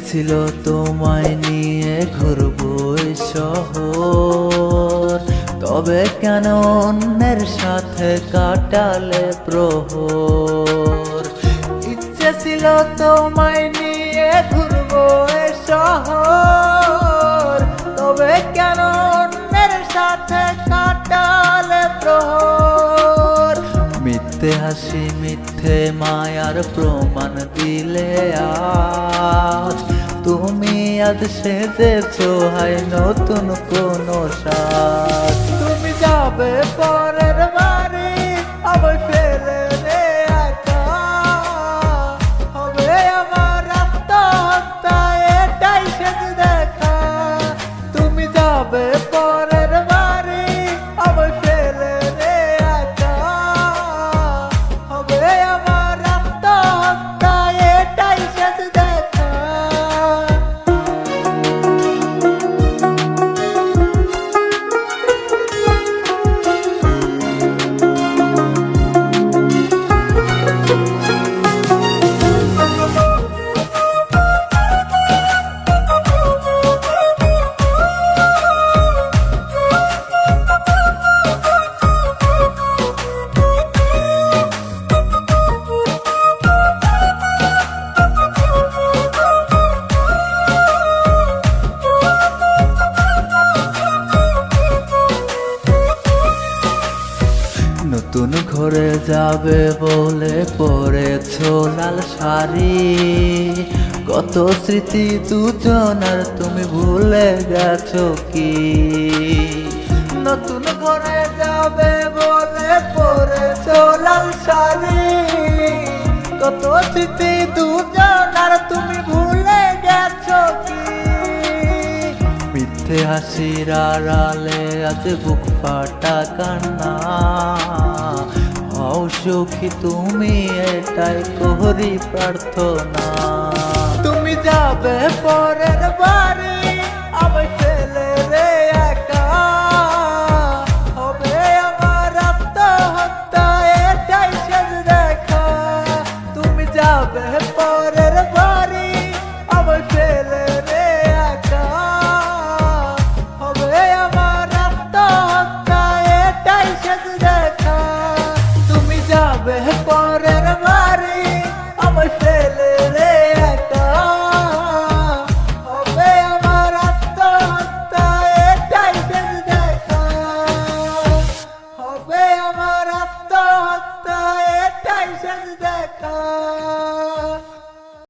ছিল তোমায় নিয়ে ঘুরবো এই শহর, তবে কেন অন্যের সাথে কাটালে প্রহর। ইচ্ছে ছিল তোমায় নিয়ে ঘুরবো এই শহর, তবে কেন অন্যের সাথে কাটালে প্রহর। মিথ্যে হাসি মিথ্যে মায়ার প্রমাণ দিলে আজ, তুমি আজ সেজেছো হায় নতুন কোন সাজ। তুমি যাবে পরের বাড়ি আমায় ফেলে রে একা, হবে আমার আত্মহত্যা এটাই শেষ দেখা। তুমি যাবে পরের বাড়ি আমায় ফেলে রে একা, হবে আমার আত্মহত্যা এটাই শেষ দেখা। নতুন ঘরে যাবে বলে পরেছো লাল শাড়ি, কত স্মৃতি দুজনের তুমি ভুলে গেছো কি? নতুন ঘরে যাবে বলে পরেছো লাল শাড়ি, কত স্মৃতি দুজনের তুমি ভুলে গেছো কি? মিথ্যে হাসির আড়ালে আছে বুক ফাটা কান্না, হও সুখী তুমি এটাই করি প্রার্থনা। তুমি যাবে পরের বাড়ি আমায় ফেলে রে একা, হবে আমার আত্মহত্যা এটাই শেষ দেখা। তুমি যাবে পরের বাড়ি আমায় ফেলে রে একা, হবে আমার আত্মহত্যা এটাই শেষ দেখা। তুমি যাবে পরের বাড়ি